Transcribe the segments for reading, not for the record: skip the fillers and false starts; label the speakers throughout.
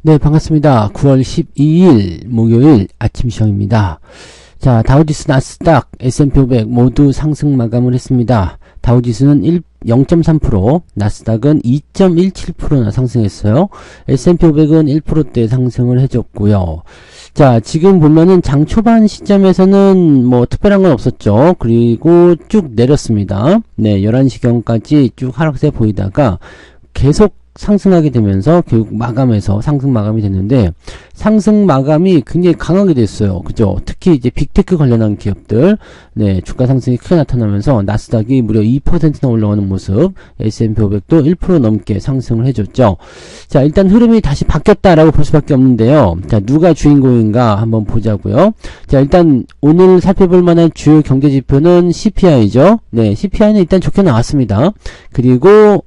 Speaker 1: 네, 반갑습니다. 9월 12일 목요일 아침 시황입니다. 자, 다우지수, 나스닥, S&P 500 모두 상승 마감을 했습니다. 다우지수는 0.3%, 나스닥은 2.17%나 상승했어요. S&P 500은 1%대 상승을 해줬고요. 자, 지금 보면은 장 초반 시점에서는 뭐 특별한 건 없었죠. 그리고 쭉 내렸습니다. 네, 11시경까지 쭉 하락세 보이다가 계속 상승하게 되면서 결국 마감해서 상승 마감이 됐는데, 상승 마감이 굉장히 강하게 됐어요. 그죠? 특히 이제 빅테크 관련한 기업들, 네, 주가 상승이 크게 나타나면서 나스닥이 무려 2%나 올라가는 모습, S&P 500도 1% 넘게 상승을 해줬죠. 자, 일단 흐름이 다시 바뀌었다라고 볼 수밖에 없는데요. 자, 누가 주인공인가 한번 보자고요. 자, 일단 오늘 살펴볼 만한 주요 경제 지표는 CPI죠. 네, CPI는 일단 좋게 나왔습니다. 그리고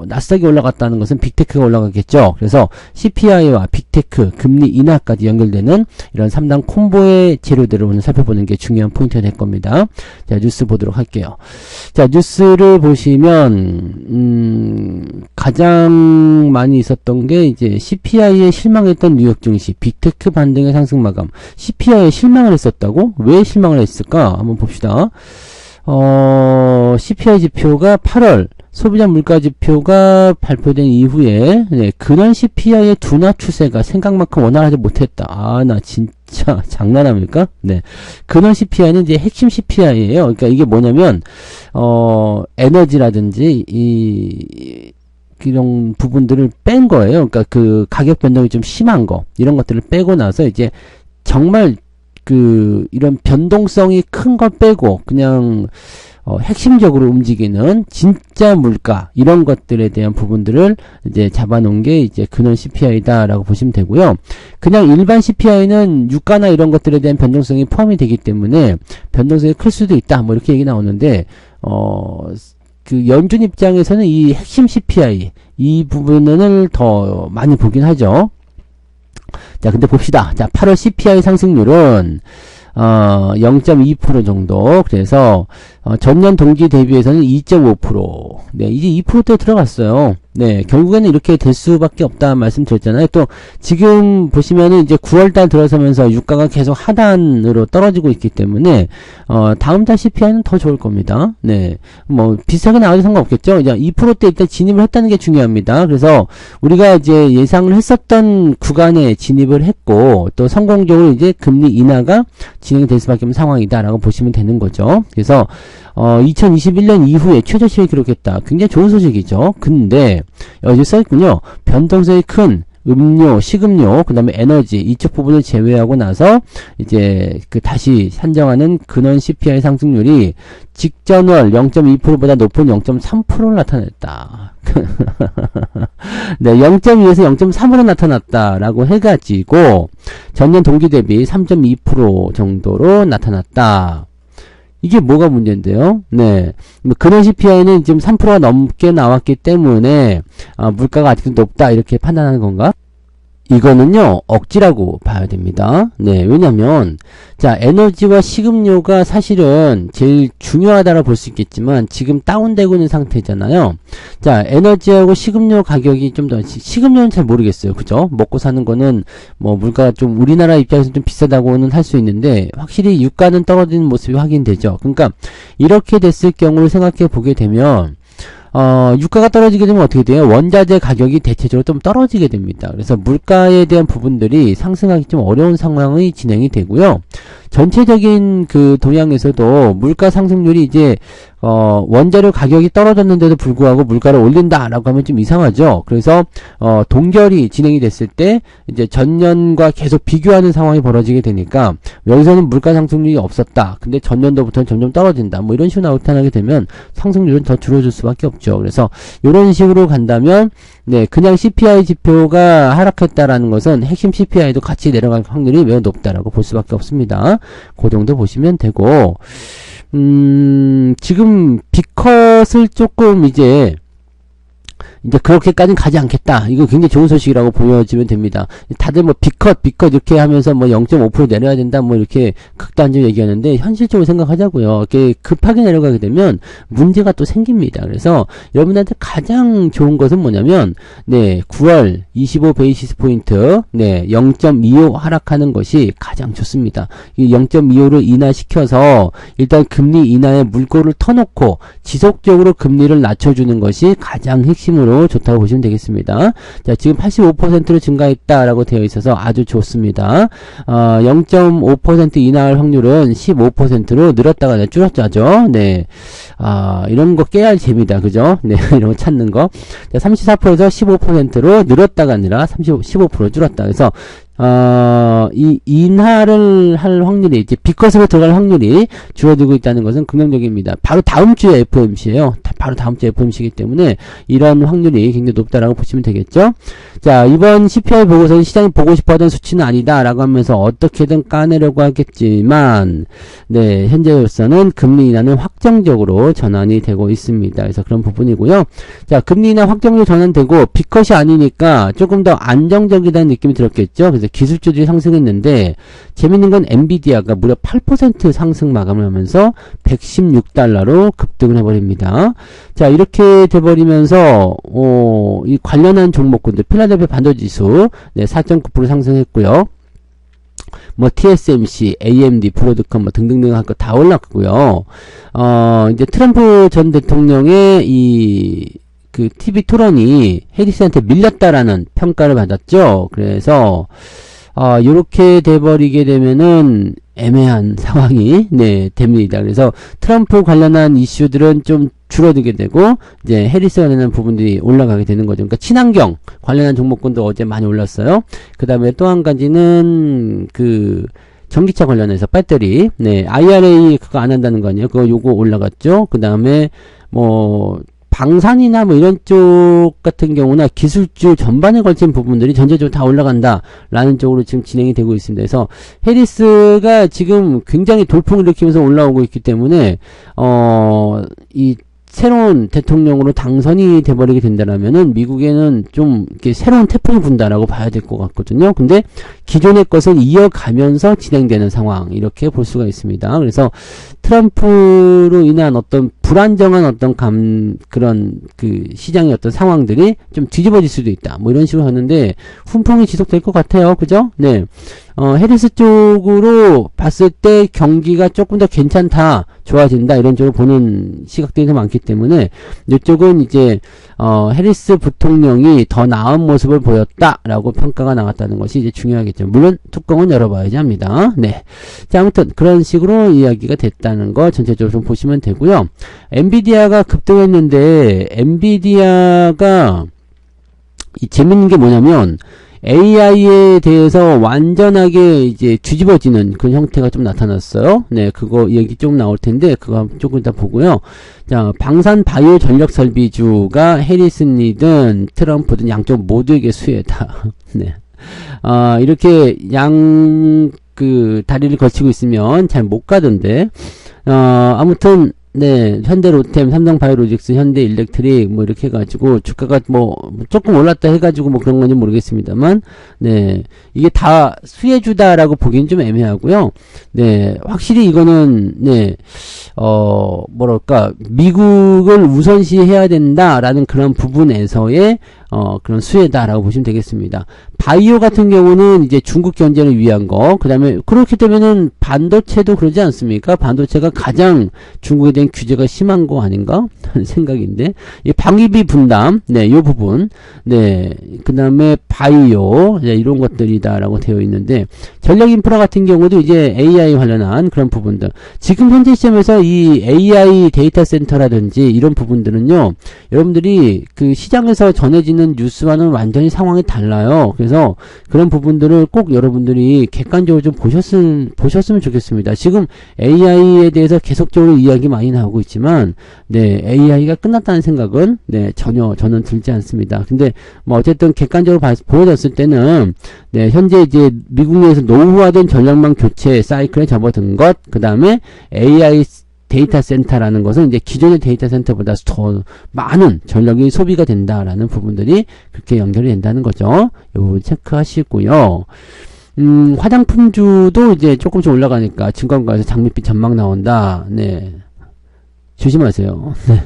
Speaker 1: 나스닥이 올라갔다는 것은 빅테크가 올라가겠죠. 그래서 CPI와 빅테크, 금리 인하까지 연결되는 이런 3단 콤보의 재료들을 오늘 살펴보는 게 중요한 포인트가 될 겁니다. 자, 뉴스 보도록 할게요. 자, 뉴스를 보시면 가장 많이 있었던 게 이제 CPI에 실망했던 뉴욕 증시, 빅테크 반등의 상승 마감. CPI에 실망을 했었다고? 왜 실망을 했을까? 한번 봅시다. CPI 지표가 8월 소비자 물가 지표가 발표된 이후에, 네, 근원 CPI의 둔화 추세가 생각만큼 원활하지 못했다. 아, 나 진짜 장난합니까? 네. 근원 CPI는 이제 핵심 CPI예요. 그러니까 이게 뭐냐면 에너지라든지 이런 부분들을 뺀 거예요. 그러니까 그 가격 변동이 좀 심한 거, 이런 것들을 빼고 나서 이제 정말 이런 변동성이 큰 걸 빼고 그냥 핵심적으로 움직이는 진짜 물가, 이런 것들에 대한 부분들을 이제 잡아놓은 게 이제 근원 CPI다라고 보시면 되고요. 그냥 일반 CPI는 유가나 이런 것들에 대한 변동성이 포함이 되기 때문에 변동성이 클 수도 있다, 뭐 이렇게 얘기 나오는데, 연준 입장에서는 이 핵심 CPI, 이 부분을 더 많이 보긴 하죠. 자, 근데 봅시다. 자, 8월 CPI 상승률은 0.2% 정도. 그래서 전년 동기 대비해서는 2.5%. 네, 이제 2%대 들어갔어요. 네, 결국에는 이렇게 될 수밖에 없다 말씀드렸잖아요. 또 지금 보시면은 이제 9월달 들어서면서 유가가 계속 하단으로 떨어지고 있기 때문에 다음 달 CPI는 더 좋을 겁니다. 네, 뭐 비슷하게 나와도 상관없겠죠. 이제 2%대 일단 진입을 했다는 게 중요합니다. 그래서 우리가 이제 예상을 했었던 구간에 진입을 했고, 또 성공적으로 이제 금리 인하가 진행될 수밖에 없는 상황이다라고 보시면 되는 거죠. 그래서 2021년 이후에 최저치를 기록했다. 굉장히 좋은 소식이죠. 근데 여기 써있군요. 변동성이 큰 음료, 식음료, 그 다음에 에너지, 이쪽 부분을 제외하고 나서 이제 다시 산정하는 근원 CPI 상승률이 직전월 0.2%보다 높은 0.3%를 나타냈다. 네, 0.2에서 0.3으로 나타났다라고 해가지고 전년 동기 대비 3.2% 정도로 나타났다. 이게 뭐가 문제인데요? 네. 근원 CPI는 지금 3%가 넘게 나왔기 때문에, 물가가 아직도 높다, 이렇게 판단하는 건가? 이거는요, 억지라고 봐야 됩니다. 네, 왜냐면, 자, 에너지와 식음료가 사실은 제일 중요하다고 볼 수 있겠지만, 지금 다운되고 있는 상태잖아요. 자, 에너지하고 식음료 가격이 좀 더, 식음료는 잘 모르겠어요. 그죠? 먹고 사는 거는, 뭐, 물가가 좀, 우리나라 입장에서 좀 비싸다고는 할 수 있는데, 확실히 유가는 떨어지는 모습이 확인되죠. 그러니까, 이렇게 됐을 경우를 생각해 보게 되면, 유가가 떨어지게 되면 어떻게 돼요? 원자재 가격이 대체적으로 좀 떨어지게 됩니다. 그래서 물가에 대한 부분들이 상승하기 좀 어려운 상황이 진행이 되고요. 전체적인 동향에서도 물가 상승률이 이제 원자료 가격이 떨어졌는데도 불구하고 물가를 올린다라고 하면 좀 이상하죠. 그래서 동결이 진행이 됐을 때 이제 전년과 계속 비교하는 상황이 벌어지게 되니까, 여기서는 물가 상승률이 없었다, 근데 전년도부터는 점점 떨어진다, 뭐 이런 식으로 나타나게 되면 상승률은 더 줄어들 수밖에 없죠. 그래서 이런 식으로 간다면, 네, 그냥 CPI 지표가 하락했다라는 것은 핵심 CPI도 같이 내려갈 확률이 매우 높다라고 볼 수밖에 없습니다. 그 정도 보시면 되고, 지금 B컷을 조금 이제 이제 그렇게까지는 가지 않겠다. 이거 굉장히 좋은 소식이라고 보여지면 됩니다. 다들 뭐 비컷 이렇게 하면서 뭐 0.5% 내려야 된다 뭐 이렇게 극단적으로 얘기하는데 현실적으로 생각하자고요. 이렇게 급하게 내려가게 되면 문제가 또 생깁니다. 그래서 여러분한테 가장 좋은 것은 뭐냐면 9월 25 베이시스 포인트 0.25 하락하는 것이 가장 좋습니다. 이 0.25를 인하시켜서 일단 금리 인하에 물꼬를 터놓고 지속적으로 금리를 낮춰주는 것이 가장 핵심으로 좋다고 보시면 되겠습니다. 자, 지금 85%로 증가했다라고 되어 있어서 아주 좋습니다. 0.5% 인하할 확률은 15%로 늘었다가 줄었죠. 이런 거 깨야 할 재미다. 그죠? 이런 거 찾는 거. 자, 34%에서 15%로 늘었다가 아니라 15% 줄었다. 그래서 이 인하를 할 확률이 이제 비컷으로 들어갈 확률이 줄어들고 있다는 것은 긍정적입니다. 바로 다음 주에 FOMC예요. 바로 다음 주에 FOMC이기 때문에 이런 확률이 굉장히 높다라고 보시면 되겠죠. 자, 이번 CPI 보고서는 시장이 보고 싶어하던 수치는 아니다라고 하면서 어떻게든 까내려고 하겠지만 현재로서는 금리 인하는 확정적으로 전환이 되고 있습니다. 그래서 그런 부분이고요. 자, 금리 인하 확정적으로 전환되고 비컷이 아니니까 조금 더 안정적이라는 느낌이 들었겠죠. 그래서 기술주들이 상승했는데 재밌는 건 엔비디아가 무려 8% 상승 마감을 하면서 116달러로 급등을 해버립니다. 자, 이렇게 돼버리면서 이 관련한 종목군들 필라델피아 반도지수 4.9% 상승했고요. 뭐 TSMC, AMD, 브로드컴 뭐 등등등 할 거 다 올랐고요. 이제 트럼프 전 대통령의 그 TV 토론이 해리스한테 밀렸다라는 평가를 받았죠. 그래서 요렇게 돼버리게 되면은 애매한 상황이 됩니다. 그래서 트럼프 관련한 이슈들은 좀 줄어들게 되고 이제 해리스 관련한 부분들이 올라가게 되는 거죠. 그러니까 친환경 관련한 종목군도 어제 많이 올랐어요. 그 다음에 또 한 가지는 그 전기차 관련해서 배터리 IRA 그거 안 한다는 거 아니에요. 요거 올라갔죠. 그 다음에 뭐 방산이나 뭐 이런 쪽 같은 경우나 기술주 전반에 걸친 부분들이 전체적으로 다 올라간다라는 쪽으로 지금 진행이 되고 있습니다. 그래서 해리스가 지금 굉장히 돌풍을 일으키면서 올라오고 있기 때문에 이 새로운 대통령으로 당선이 돼버리게 된다라면은 미국에는 좀 이렇게 새로운 태풍이 분다라고 봐야 될 것 같거든요. 근데 기존의 것을 이어가면서 진행되는 상황 이렇게 볼 수가 있습니다. 그래서 트럼프로 인한 어떤 불안정한 어떤 그런 그 시장의 어떤 상황들이 좀 뒤집어질 수도 있다. 뭐 이런 식으로 하는데 훈풍이 지속될 것 같아요. 그죠? 해리스 쪽으로 봤을 때 경기가 조금 더 괜찮다, 좋아진다, 이런 쪽으로 보는 시각들이 더 많기 때문에, 이쪽은 이제, 해리스 부통령이 더 나은 모습을 보였다라고 평가가 나왔다는 것이 이제 중요하겠죠. 물론, 뚜껑은 열어봐야지 합니다. 자, 아무튼, 그런 식으로 이야기가 됐다는 거 전체적으로 좀 보시면 되고요. 엔비디아가 급등했는데, 엔비디아가, 재밌는 게 뭐냐면, AI에 대해서 완전하게 이제 뒤집어지는 그런 형태가 좀 나타났어요. 그거 얘기 좀 나올 텐데, 그거 조금 이따 보고요. 자, 방산 바이오 전력 설비주가 해리슨이든 트럼프든 양쪽 모두에게 수혜다. 이렇게 다리를 거치고 있으면 잘 못 가던데, 아무튼, 현대 로템, 삼성 바이오로직스, 현대 일렉트릭, 뭐, 이렇게 해가지고, 주가가 뭐, 조금 올랐다 해가지고, 뭐, 그런 건지 모르겠습니다만, 이게 다 수혜주다라고 보기엔 좀 애매하고요. 확실히 이거는, 뭐랄까, 미국을 우선시 해야 된다라는 그런 부분에서의, 그런 수혜다라고 보시면 되겠습니다. 바이오 같은 경우는 이제 중국 견제를 위한 거, 그 다음에, 그렇게 되면은 반도체도 그러지 않습니까? 반도체가 가장 중국에 대한 규제가 심한 거 아닌가? 하는 생각인데, 이 방위비 분담, 요 부분, 그 다음에 바이오, 이런 것들이다라고 되어 있는데, 전력 인프라 같은 경우도 이제 AI 관련한 그런 부분들. 지금 현재 시점에서 이 AI 데이터 센터라든지 이런 부분들은요, 여러분들이 그 시장에서 전해지는 뉴스와는 완전히 상황이 달라요. 그래서 그런 부분들을 꼭 여러분들이 객관적으로 좀 보셨으면 좋겠습니다. 지금 AI에 대해서 계속적으로 이야기 많이 나오고 있지만, AI가 끝났다는 생각은, 전혀 저는 들지 않습니다. 근데, 뭐, 어쨌든 객관적으로 보여졌을 때는, 현재 이제 미국 내에서 노후화된 전력망 교체 사이클에 접어든 것, 그 다음에 AI 데이터 센터라는 것은 이제 기존의 데이터 센터보다 더 많은 전력이 소비가 된다라는 부분들이 그렇게 연결이 된다는 거죠. 이 부분 체크하시고요. 화장품주도 이제 조금씩 올라가니까 증권가에서 장밋빛 전망 나온다. 네. 조심하세요. 네.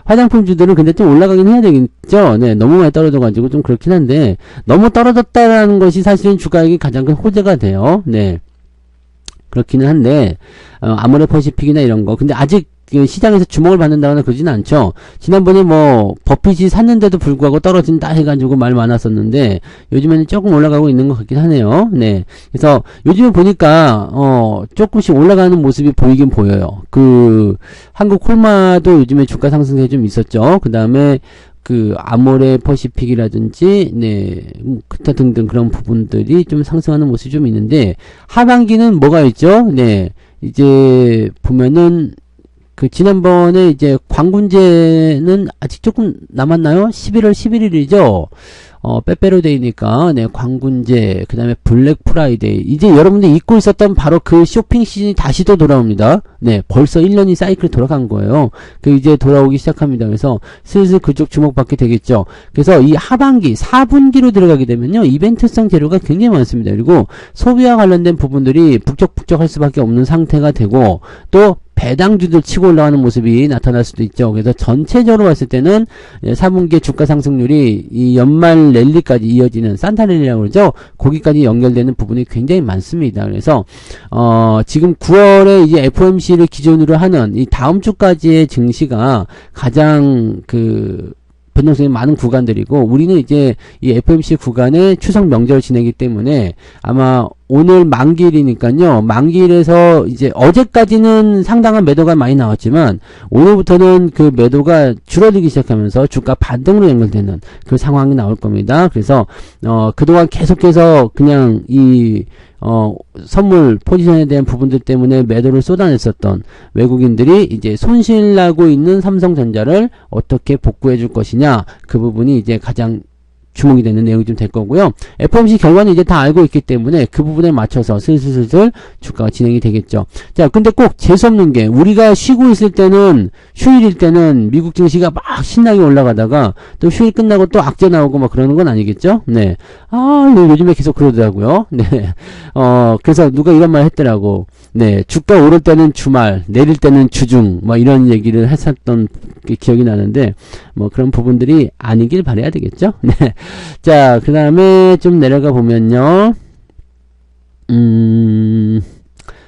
Speaker 1: 화장품주들은 근데 좀 올라가긴 해야 되겠죠. 네. 너무 많이 떨어져가지고 좀 그렇긴 한데, 너무 떨어졌다라는 것이 사실은 주가에게 가장 큰 호재가 돼요. 네. 그렇기는 한데, 아모레퍼시픽이나 이런 거. 근데 아직 그 시장에서 주목을 받는다거나 그러진 않죠. 지난번에 뭐 버핏이 샀는데도 불구하고 떨어진다 해가지고 말 많았었는데 요즘에는 조금 올라가고 있는 것 같긴 하네요. 네. 그래서 요즘에 보니까 조금씩 올라가는 모습이 보이긴 보여요. 그 한국 콜마도 요즘에 주가 상승세 좀 있었죠. 그 다음에 그 아모레퍼시픽이라든지 네 기타 등등 그런 부분들이 좀 상승하는 모습이 좀 있는데 하반기는 뭐가 있죠? 네. 이제 보면은 그 지난번에 이제 광군제는 아직 조금 남았나요? 11월 11일이죠. 빼빼로데이니까 네 광군제 그 다음에 블랙 프라이데이 이제 여러분들이 잊고 있었던 바로 그 쇼핑 시즌이 다시 또 돌아옵니다. 네 벌써 1년이 사이클이 돌아간 거예요. 그 이제 돌아오기 시작합니다. 그래서 슬슬 그쪽 주목받게 되겠죠. 그래서 이 하반기 4분기로 들어가게 되면요 이벤트성 재료가 굉장히 많습니다. 그리고 소비와 관련된 부분들이 북적북적할 수밖에 없는 상태가 되고 또 배당주들 치고 올라가는 모습이 나타날 수도 있죠. 그래서 전체적으로 봤을 때는 4분기 주가 상승률이 이 연말 랠리까지 이어지는 산타 랠리라고 그러죠. 거기까지 연결되는 부분이 굉장히 많습니다. 그래서 지금 9월에 이제 FOMC를 기준으로 하는 이 다음 주까지의 증시가 가장 그 변동성이 많은 구간들이고 우리는 이제 이 FOMC 구간에 추석 명절 지내기 때문에 아마 오늘 만기일이니까요. 만기일에서 이제 어제까지는 상당한 매도가 많이 나왔지만 오늘부터는 그 매도가 줄어들기 시작하면서 주가 반등으로 연결되는 그 상황이 나올 겁니다. 그래서 그동안 계속해서 그냥 이 선물 포지션에 대한 부분들 때문에 매도를 쏟아냈었던 외국인들이 이제 손실나고 있는 삼성전자를 어떻게 복구해 줄 것이냐 그 부분이 이제 가장 주목이 되는 내용이 좀 될 거고요. FOMC 결과는 이제 다 알고 있기 때문에 그 부분에 맞춰서 슬슬 주가가 진행이 되겠죠. 자, 근데 꼭 재수없는 게 우리가 쉬고 있을 때는 휴일일 때는 미국 증시가 막 신나게 올라가다가 또 휴일 끝나고 또 악재 나오고 막 그러는 건 아니겠죠? 네. 요즘에 계속 그러더라고요. 네. 그래서 누가 이런 말 했더라고. 네. 주가 오를 때는 주말, 내릴 때는 주중, 뭐 이런 얘기를 했었던 기억이 나는데 뭐 그런 부분들이 아니길 바라야 되겠죠? 네. 자, 그 다음에 좀 내려가 보면요.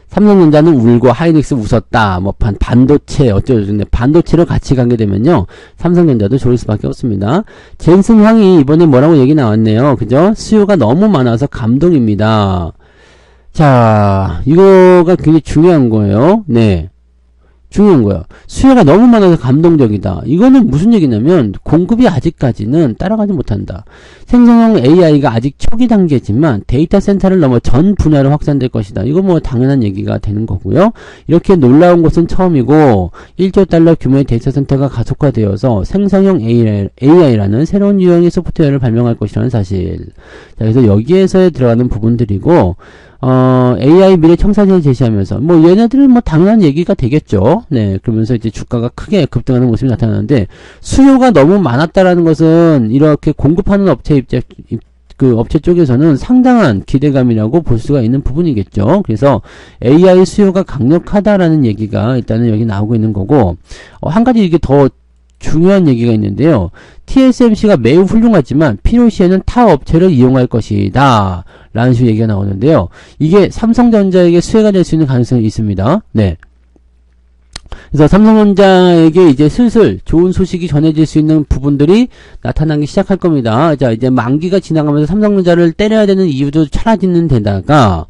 Speaker 1: 삼성전자는 울고 하이닉스 웃었다. 뭐 반도체 어쩌고저쩌고 반도체로 같이 가게 되면요. 삼성전자도 좋을 수밖에 없습니다. 젠슨황이 이번에 뭐라고 얘기 나왔네요. 그죠? 수요가 너무 많아서 감동입니다. 자, 이거가 굉장히 중요한 거예요. 네. 중요한 거야. 수요가 너무 많아서 감동적이다. 이거는 무슨 얘기냐면 공급이 아직까지는 따라가지 못한다. 생성형 AI가 아직 초기 단계지만 데이터 센터를 넘어 전 분야로 확산될 것이다. 이거 뭐 당연한 얘기가 되는 거고요. 이렇게 놀라운 것은 처음이고 1조 달러 규모의 데이터 센터가 가속화되어서 생성형 AI라는 새로운 유형의 소프트웨어를 발명할 것이라는 사실. 자, 그래서 여기에서 들어가는 부분들이고 AI 미래 청사진을 제시하면서, 뭐, 얘네들은 뭐, 당연한 얘기가 되겠죠. 네, 그러면서 이제 주가가 크게 급등하는 모습이 나타나는데, 수요가 너무 많았다라는 것은, 이렇게 공급하는 업체 업체 쪽에서는 상당한 기대감이라고 볼 수가 있는 부분이겠죠. 그래서 AI 수요가 강력하다라는 얘기가 일단은 여기 나오고 있는 거고, 한 가지 이게 더 중요한 얘기가 있는데요. TSMC가 매우 훌륭하지만 필요시에는 타 업체를 이용할 것이다 라는 식으로 얘기가 나오는데요. 이게 삼성전자에게 수혜가 될 수 있는 가능성이 있습니다. 네. 그래서 삼성전자에게 이제 슬슬 좋은 소식이 전해질 수 있는 부분들이 나타나기 시작할 겁니다. 자, 이제 만기가 지나가면서 삼성전자를 때려야 되는 이유도 사라지는 데다가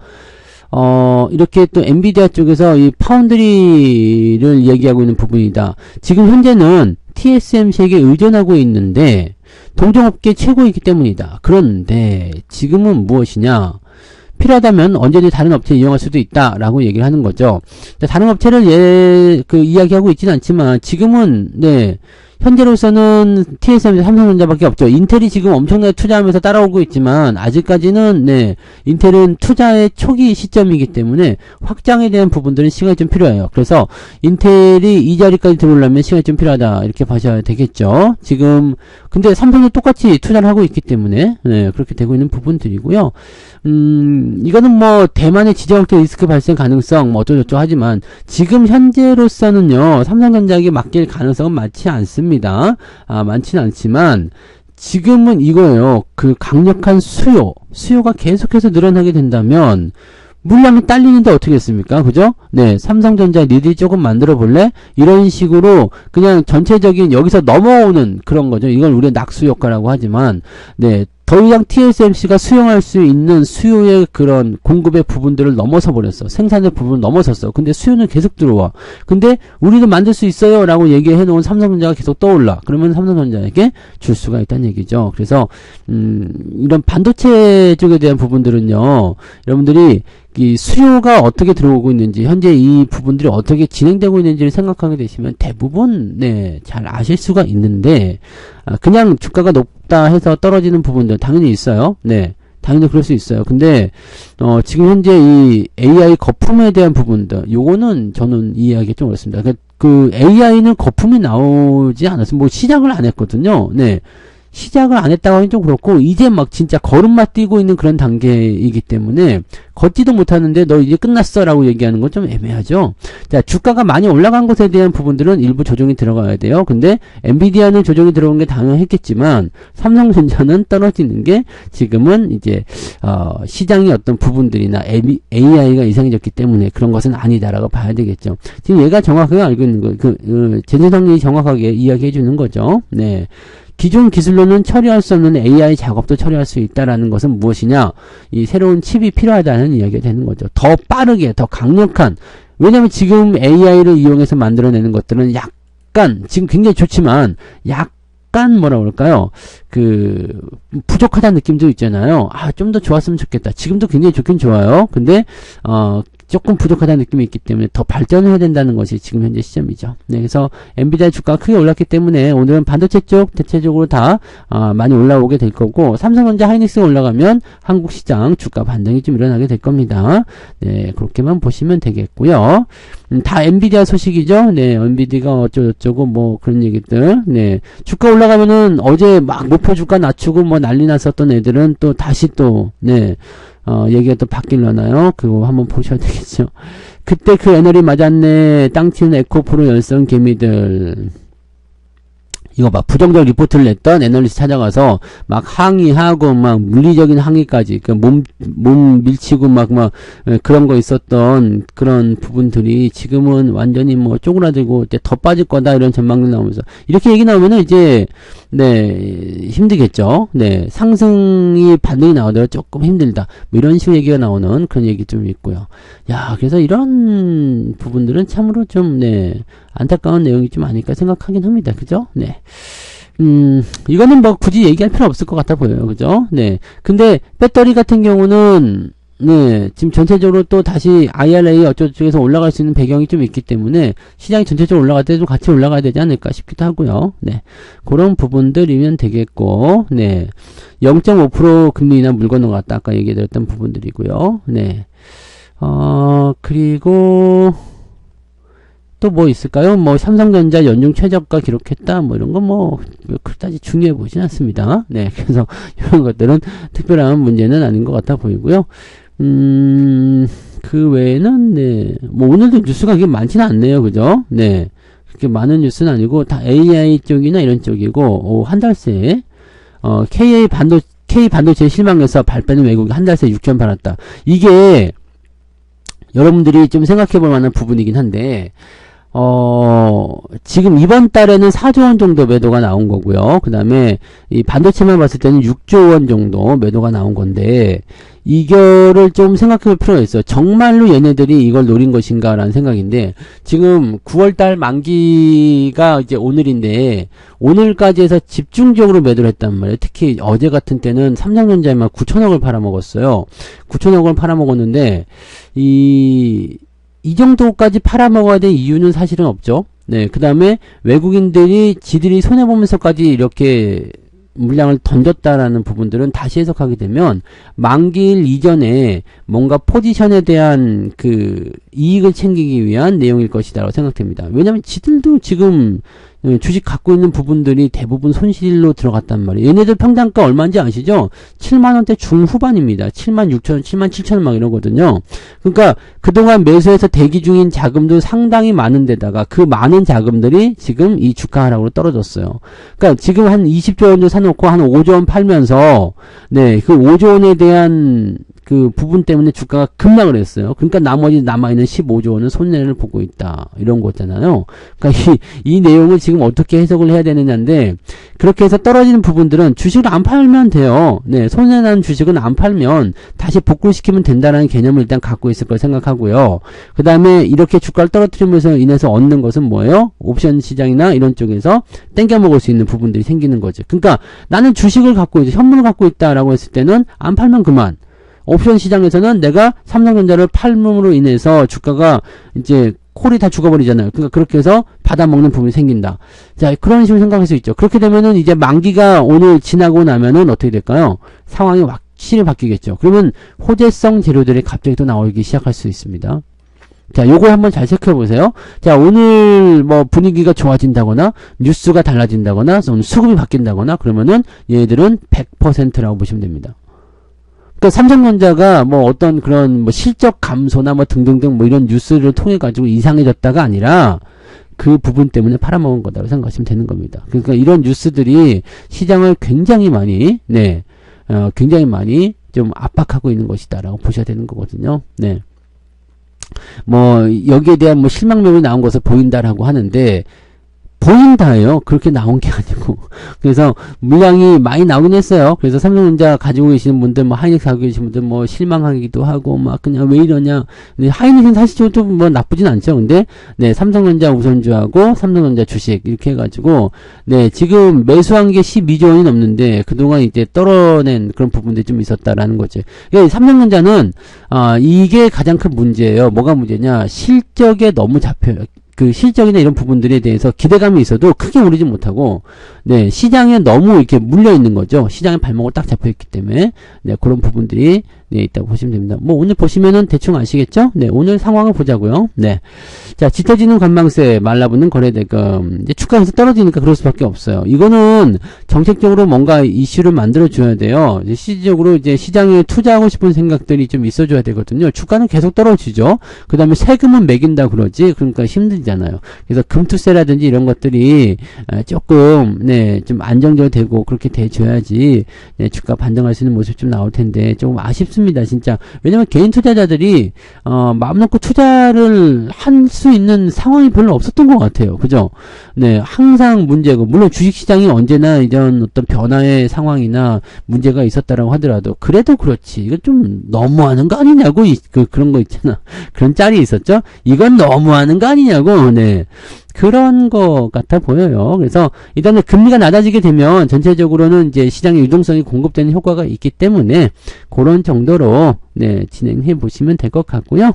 Speaker 1: 이렇게 또 엔비디아 쪽에서 이 파운드리를 얘기하고 있는 부분이다. 지금 현재는 TSMC에게 의존하고 있는데 동종업계 최고이기 때문이다. 그런데 지금은 무엇이냐? 필요하다면 언제든지 다른 업체 이용할 수도 있다라고 얘기를 하는 거죠. 다른 업체를 이야기하고 있지는 않지만 지금은 네 현재로서는 TSMC 삼성전자밖에 없죠. 인텔이 지금 엄청나게 투자하면서 따라오고 있지만 아직까지는 네, 인텔은 투자의 초기 시점이기 때문에 확장에 대한 부분들은 시간이 좀 필요해요. 그래서 인텔이 이 자리까지 들어오려면 시간이 좀 필요하다 이렇게 봐셔야 되겠죠. 지금 근데 삼성도 똑같이 투자를 하고 있기 때문에 네, 그렇게 되고 있는 부분들이고요. 이거는 뭐 대만의 지정학적 리스크 발생 가능성 뭐 어쩌고저쩌고 하지만 지금 현재로서는요 삼성전자에게 맡길 가능성은 많지 않습니다. 많지는 않지만 지금은 이거예요. 그 강력한 수요가 계속해서 늘어나게 된다면 물량이 딸리는데 어떻게 했습니까? 그죠? 네, 삼성전자 니들이 조금 만들어 볼래? 이런 식으로 그냥 전체적인 여기서 넘어오는 그런 거죠. 이걸 우리가 낙수 효과라고 하지만 네, 더 이상 TSMC가 수용할 수 있는 수요의 그런 공급의 부분들을 넘어서 버렸어. 생산의 부분을 넘어섰어. 근데 수요는 계속 들어와. 근데 우리도 만들 수 있어요 라고 얘기해 놓은 삼성전자가 계속 떠올라. 그러면 삼성전자에게 줄 수가 있다는 얘기죠. 그래서 이런 반도체 쪽에 대한 부분들은요 여러분들이 이 수요가 어떻게 들어오고 있는지 현재 이 부분들이 어떻게 진행되고 있는지를 생각하게 되시면 대부분 네, 잘 아실 수가 있는데 그냥 주가가 높다 해서 떨어지는 부분들 당연히 있어요. 네. 당연히 그럴 수 있어요. 근데 지금 현재 이 AI 거품에 대한 부분들 요거는 저는 이해하기 좀 어렵습니다. 그 AI는 거품이 나오지 않았어요. 뭐 시작을 안 했거든요. 네. 시작을 안 했다고 하긴 좀 그렇고 이제 막 진짜 걸음마 뛰고 있는 그런 단계이기 때문에 걷지도 못하는데 너 이제 끝났어 라고 얘기하는 건 좀 애매하죠. 자, 주가가 많이 올라간 것에 대한 부분들은 일부 조정이 들어가야 돼요. 근데 엔비디아는 조정이 들어온 게 당연했겠지만 삼성전자는 떨어지는 게 지금은 이제 시장의 어떤 부분들이나 AI가 이상해졌기 때문에 그런 것은 아니다라고 봐야 되겠죠. 지금 얘가 정확하게 알고 있는 거 전세상이 정확하게 이야기해 주는 거죠. 네. 기존 기술로는 처리할 수 없는 AI 작업도 처리할 수 있다라는 것은 무엇이냐? 이 새로운 칩이 필요하다는 이야기가 되는 거죠. 더 빠르게, 더 강력한. 왜냐면 지금 AI를 이용해서 만들어내는 것들은 약간, 지금 굉장히 좋지만, 약간 뭐라 그럴까요? 부족하다는 느낌도 있잖아요. 좀 더 좋았으면 좋겠다. 지금도 굉장히 좋긴 좋아요. 근데, 조금 부족하다는 느낌이 있기 때문에 더 발전을 해야 된다는 것이 지금 현재 시점이죠. 네, 그래서 엔비디아 주가가 크게 올랐기 때문에 오늘은 반도체 쪽 대체적으로 다 많이 올라오게 될 거고 삼성전자 하이닉스가 올라가면 한국 시장 주가 반등이 좀 일어나게 될 겁니다. 네, 그렇게만 보시면 되겠고요. 다 엔비디아 소식이죠. 네, 엔비디아가 어쩌고저쩌고 뭐 그런 얘기들. 네, 주가 올라가면은 어제 막 목표 주가 낮추고 뭐 난리 났었던 애들은 또 다시 또 네. 얘기가 또 바뀔려나요? 그거 한번 보셔야 되겠죠. 그때 그 애널이 맞았네. 땅치는 에코프로 열성 개미들. 이거 봐. 부정적 리포트를 냈던 애널리스트 찾아가서 막 항의하고 막 물리적인 항의까지 몸 밀치고 막 그런 거 있었던 그런 부분들이 지금은 완전히 뭐 쪼그라들고 이제 더 빠질 거다 이런 전망들 나오면서 이렇게 얘기 나오면은 이제 네 힘들겠죠. 네 상승이 반등이 나오더라도 조금 힘들다. 뭐 이런 식으로 얘기가 나오는 그런 얘기 좀 있고요. 야 그래서 이런 부분들은 참으로 좀 네 안타까운 내용이 좀 아닐까 생각하긴 합니다. 그죠? 네. 이거는 뭐 굳이 얘기할 필요 없을 것 같아 보여요. 그죠? 네. 근데 배터리 같은 경우는 네, 지금 전체적으로 또 다시 IRA 어쩌고저쩌고에서 올라갈 수 있는 배경이 좀 있기 때문에 시장이 전체적으로 올라갈 때도 같이 올라가야 되지 않을까 싶기도 하고요. 네. 그런 부분들이면 되겠고, 네. 0.5% 금리 인하 물 건너갔다. 아까 얘기해드렸던 부분들이고요. 네. 그리고, 또 뭐 있을까요? 뭐 삼성전자 연중 최저가 기록했다 뭐 이런 거 뭐 그다지 중요해 보진 않습니다. 네, 그래서 이런 것들은 특별한 문제는 아닌 것 같아 보이고요. 그 외에는 네, 뭐 오늘도 뉴스가 그렇게 많지는 않네요, 그죠? 네, 그렇게 많은 뉴스는 아니고 다 AI 쪽이나 이런 쪽이고 한 달 새에 K 반도체 실망해서 발 빼는 외국이 한 달 새에 6천 팔았다. 이게 여러분들이 좀 생각해 볼 만한 부분이긴 한데. 지금 이번 달에는 4조 원 정도 매도가 나온 거고요. 그 다음에 이 반도체만 봤을 때는 6조 원 정도 매도가 나온 건데 이거를 좀 생각해 볼 필요가 있어요. 정말로 얘네들이 이걸 노린 것인가 라는 생각인데 지금 9월달 만기가 이제 오늘인데 오늘까지 해서 집중적으로 매도를 했단 말이에요. 특히 어제 같은 때는 삼성전자에만 9천억을 팔아먹었어요. 9천억을 팔아먹었는데 이 정도까지 팔아먹어야 될 이유는 사실은 없죠. 네, 그 다음에 외국인들이 지들이 손해보면서까지 이렇게 물량을 던졌다라는 부분들은 다시 해석하게 되면 만기일 이전에 뭔가 포지션에 대한 그 이익을 챙기기 위한 내용일 것이다라고 생각됩니다. 왜냐면 지들도 지금 주식 갖고 있는 부분들이 대부분 손실로 들어갔단 말이에요. 얘네들 평단가 얼마인지 아시죠? 7만원대 중후반입니다. 76,000원, 77,000원 막 이러거든요. 그러니까 그동안 매수해서 대기 중인 자금도 상당히 많은데다가 그 많은 자금들이 지금 이 주가 하락으로 떨어졌어요. 그러니까 지금 한 20조 원도 사놓고 한 5조 원 팔면서 네, 그 5조 원에 대한 그 부분 때문에 주가가 급락을 했어요. 그러니까 나머지 남아있는 15조 원은 손해를 보고 있다. 이런 거잖아요. 그러니까 이 내용을 지금 어떻게 해석을 해야 되느냐인데, 그렇게 해서 떨어지는 부분들은 주식을 안 팔면 돼요. 네, 손해나는 주식은 안 팔면 다시 복구시키면 된다는 개념을 일단 갖고 있을 걸 생각하고요. 그 다음에 이렇게 주가를 떨어뜨리면서 인해서 얻는 것은 뭐예요? 옵션 시장이나 이런 쪽에서 땡겨 먹을 수 있는 부분들이 생기는 거죠. 그러니까 나는 주식을 갖고 있어, 현물을 갖고 있다라고 했을 때는 안 팔면 그만. 옵션 시장에서는 내가 삼성전자를 팔므로 인해서 주가가 이제 콜이 다 죽어버리잖아요. 그러니까 그렇게 해서 받아먹는 부분이 생긴다. 자, 그런 식으로 생각할 수 있죠. 그렇게 되면은 이제 만기가 오늘 지나고 나면은 어떻게 될까요? 상황이 확실히 바뀌겠죠. 그러면 호재성 재료들이 갑자기 또 나오기 시작할 수 있습니다. 자, 요거 한번 잘 체크해 보세요. 자, 오늘 뭐 분위기가 좋아진다거나 뉴스가 달라진다거나 수급이 바뀐다거나 그러면은 얘들은 100%라고 보시면 됩니다. 그러니까 삼성전자가 뭐 어떤 그런 뭐 실적 감소나 뭐 등등등 뭐 이런 뉴스를 통해 가지고 이상해졌다가 아니라 그 부분 때문에 팔아먹은 거다라고 생각하시면 되는 겁니다. 그러니까 이런 뉴스들이 시장을 굉장히 많이 굉장히 많이 좀 압박하고 있는 것이다라고 보셔야 되는 거거든요. 네. 뭐 여기에 대한 뭐 실망명이 나온 것을 보인다라고 하는데 보인다예요. 그렇게 나온 게 아니고. 그래서 물량이 많이 나오긴 했어요. 그래서 삼성전자 가지고 계시는 분들, 뭐 하이닉스 가지고 계시는 분들, 뭐 실망하기도 하고, 막 그냥 왜 이러냐. 근데 하이닉스는 사실 좀 뭐 나쁘진 않죠. 근데 네, 삼성전자 우선주하고 삼성전자 주식 이렇게 해가지고 네, 지금 매수한 게 12조 원이 넘는데 그동안 이제 떨어낸 그런 부분들이 좀 있었다라는 거죠. 그러니까 삼성전자는 이게 가장 큰 문제예요. 뭐가 문제냐? 실적에 너무 잡혀요. 그 실적이나 이런 부분들에 대해서 기대감이 있어도 크게 오르지 못하고, 네, 시장에 너무 이렇게 물려 있는 거죠. 시장에 발목을 딱 잡혀 있기 때문에, 네, 그런 부분들이, 네, 있다고 보시면 됩니다. 뭐, 오늘 보시면은 대충 아시겠죠? 네, 오늘 상황을 보자고요. 네. 자, 짙어지는 관망세, 말라붙는 거래대금. 이제 주가에서 떨어지니까 그럴 수밖에 없어요. 이거는 정책적으로 뭔가 이슈를 만들어줘야 돼요. 이제 실질적으로 이제 시장에 투자하고 싶은 생각들이 좀 있어줘야 되거든요. 주가는 계속 떨어지죠. 그 다음에 세금은 매긴다 그러지. 그러니까 힘들잖아요. 그래서 금투세라든지 이런 것들이 조금, 네, 좀 안정적으로 되고 그렇게 돼줘야지, 네, 주가 반등할 수 있는 모습이 좀 나올 텐데, 조금 아쉽습니다. 진짜. 왜냐면 개인 투자자들이 마음 놓고 투자를 할 수 있는 상황이 별로 없었던 것 같아요. 그죠? 네, 항상 문제고, 물론 주식시장이 언제나 이런 어떤 변화의 상황이나 문제가 있었다라고 하더라도 그래도 그렇지. 이건 좀 너무하는 거 아니냐고, 그런 거 있잖아. 그런 짤이 있었죠? 이건 너무하는 거 아니냐고. 네. 그런 거 같아 보여요. 그래서 일단은 금리가 낮아지게 되면 전체적으로는 이제 시장의 유동성이 공급되는 효과가 있기 때문에 그런 정도로 네, 진행해 보시면 될 것 같고요.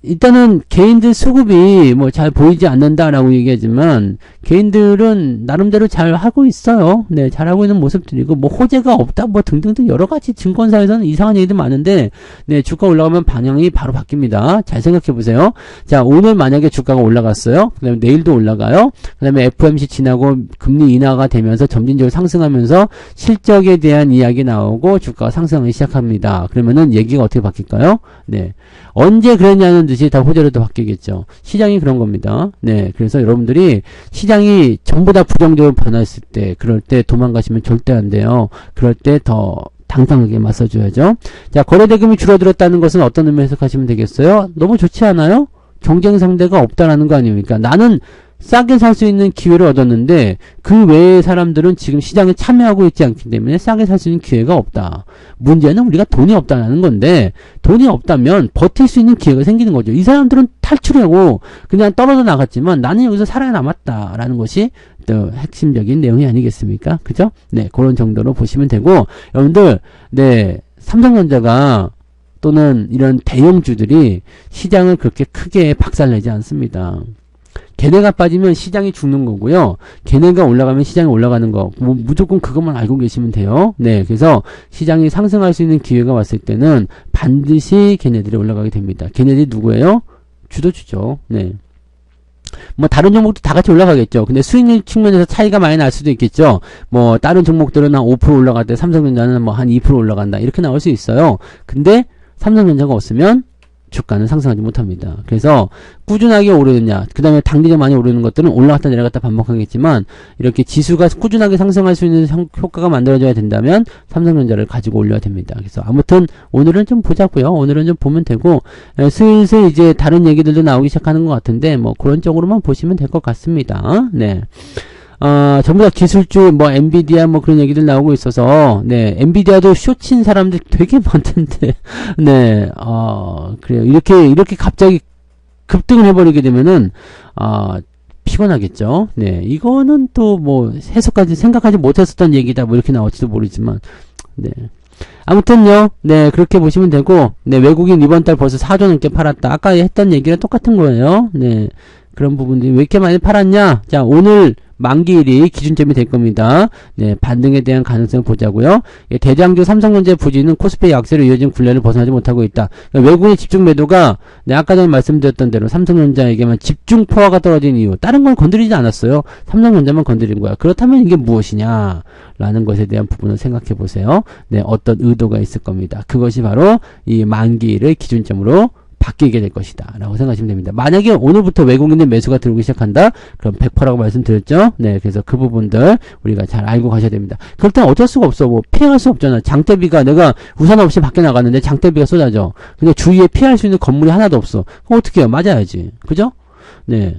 Speaker 1: 일단은 개인들 수급이 뭐 잘 보이지 않는다라고 얘기하지만 개인들은 나름대로 잘 하고 있어요. 네, 잘 하고 있는 모습들이고 뭐 호재가 없다 뭐 등등등 여러 가지 증권사에서는 이상한 얘기들 많은데 네, 주가 올라가면 방향이 바로 바뀝니다. 잘 생각해 보세요. 자, 오늘 만약에 주가가 올라갔어요. 그다음에 내일도 올라가요. 그다음에 FOMC 지나고 금리 인하가 되면서 점진적으로 상승하면서 실적에 대한 이야기 나오고 주가가 상승하기 시작합니다. 그러면은 얘기가 어떻게 바뀔까요? 네. 언제 그랬냐는 듯이 다 호재로 또 바뀌겠죠. 시장이 그런 겁니다. 네. 그래서 여러분들이 시장이 전부 다 부정적으로 변했을 때, 그럴 때 도망가시면 절대 안 돼요. 그럴 때 더 당당하게 맞서줘야죠. 자, 거래대금이 줄어들었다는 것은 어떤 의미로 해석하시면 되겠어요? 너무 좋지 않아요? 경쟁 상대가 없다라는 거 아닙니까? 나는 싸게 살 수 있는 기회를 얻었는데 그 외의 사람들은 지금 시장에 참여하고 있지 않기 때문에 싸게 살 수 있는 기회가 없다. 문제는 우리가 돈이 없다는 건데 돈이 없다면 버틸 수 있는 기회가 생기는 거죠. 이 사람들은 탈출하고 그냥 떨어져 나갔지만 나는 여기서 살아남았다라는 것이 또 핵심적인 내용이 아니겠습니까? 그죠? 네, 그런 정도로 보시면 되고 여러분들 네, 삼성전자가 또는 이런 대형주들이 시장을 그렇게 크게 박살내지 않습니다. 걔네가 빠지면 시장이 죽는 거고요. 걔네가 올라가면 시장이 올라가는 거. 뭐 무조건 그것만 알고 계시면 돼요. 네, 그래서 시장이 상승할 수 있는 기회가 왔을 때는 반드시 걔네들이 올라가게 됩니다. 걔네들이 누구예요? 주도주죠. 네. 뭐 다른 종목도 다 같이 올라가겠죠. 근데 수익률 측면에서 차이가 많이 날 수도 있겠죠. 뭐 다른 종목들은 한 5% 올라갈 때 삼성전자는 뭐 한 2% 올라간다. 이렇게 나올 수 있어요. 근데 삼성전자가 없으면 주가는 상승하지 못합니다. 그래서 꾸준하게 오르느냐, 그 다음에 단기적 많이 오르는 것들은 올라갔다 내려갔다 반복하겠지만 이렇게 지수가 꾸준하게 상승할 수 있는 효과가 만들어져야 된다면 삼성전자를 가지고 올려야 됩니다. 그래서 아무튼 오늘은 좀 보자고요. 오늘은 좀 보면 되고 슬슬 이제 다른 얘기들도 나오기 시작하는 것 같은데 뭐 그런 쪽으로만 보시면 될 것 같습니다. 네. 전부 다 기술주, 뭐, 엔비디아, 뭐, 그런 얘기들 나오고 있어서, 네, 엔비디아도 쇼친 사람들 되게 많던데, 네, 그래요. 이렇게 갑자기 급등을 해버리게 되면은, 피곤하겠죠. 네, 이거는 또 뭐, 해석까지 생각하지 못했었던 얘기다, 뭐, 이렇게 나올지도 모르지만, 네. 아무튼요, 네, 그렇게 보시면 되고, 네, 외국인 이번 달 벌써 4조 넘게 팔았다. 아까 했던 얘기랑 똑같은 거예요. 네, 그런 부분들이 왜 이렇게 많이 팔았냐? 자, 오늘, 만기일이 기준점이 될 겁니다. 네, 반등에 대한 가능성을 보자고요. 예, 대장주 삼성전자 부진은 코스피 약세로 이어진 굴레를 벗어나지 못하고 있다. 그러니까 외국인 집중 매도가 네, 아까 전에 말씀드렸던 대로 삼성전자에게만 집중 포화가 떨어진 이유, 다른 건 건드리지 않았어요. 삼성전자만 건드린 거야. 그렇다면 이게 무엇이냐? 라는 것에 대한 부분을 생각해 보세요. 네, 어떤 의도가 있을 겁니다. 그것이 바로 이 만기일을 기준점으로 바뀌게 될 것이다 라고 생각하시면 됩니다. 만약에 오늘부터 외국인들 매수가 들어오기 시작한다? 그럼 100%라고 말씀드렸죠? 네, 그래서 그 부분들 우리가 잘 알고 가셔야 됩니다. 그럴 땐 어쩔 수가 없어. 뭐 피할 수 없잖아. 장대비가 내가 우산 없이 밖에 나갔는데 장대비가 쏟아져. 근데 주위에 피할 수 있는 건물이 하나도 없어. 그럼 어떻게 해요? 맞아야지. 그죠? 네,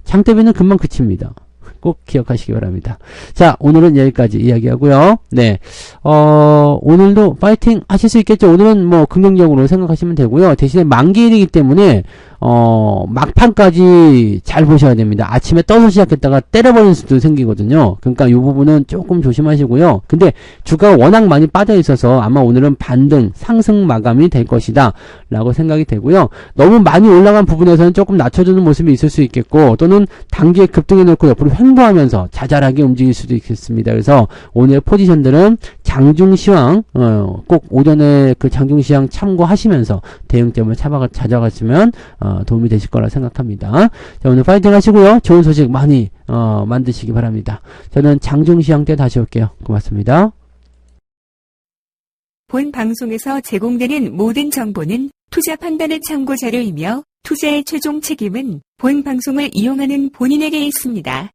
Speaker 1: 장대비는 금방 그칩니다. 꼭 기억하시기 바랍니다. 자, 오늘은 여기까지 이야기하고요. 네, 오늘도 파이팅 하실 수 있겠죠. 오늘은 뭐 긍정적으로 생각하시면 되고요. 대신에 만기일이기 때문에 막판까지 잘 보셔야 됩니다. 아침에 떠서 시작했다가 때려버리는 수도 생기거든요. 그러니까 이 부분은 조금 조심하시고요. 근데 주가가 워낙 많이 빠져 있어서 아마 오늘은 반등, 상승 마감이 될 것이다 라고 생각이 되고요. 너무 많이 올라간 부분에서는 조금 낮춰주는 모습이 있을 수 있겠고, 또는 단기에 급등해 놓고 옆으로 횡보하면서 자잘하게 움직일 수도 있겠습니다. 그래서 오늘 포지션들은 장중시황, 꼭 오전에 그 장중시황 참고하시면서 대응점을 찾아가시면 도움이 되실 거라 생각합니다. 자, 오늘 파이팅 하시고요. 좋은 소식 많이 만드시기 바랍니다. 저는 장중시황 때 다시 올게요. 고맙습니다.
Speaker 2: 본 방송에서 제공되는 모든 정보는 투자 판단의 참고 자료이며 투자의 최종 책임은 본 방송을 이용하는 본인에게 있습니다.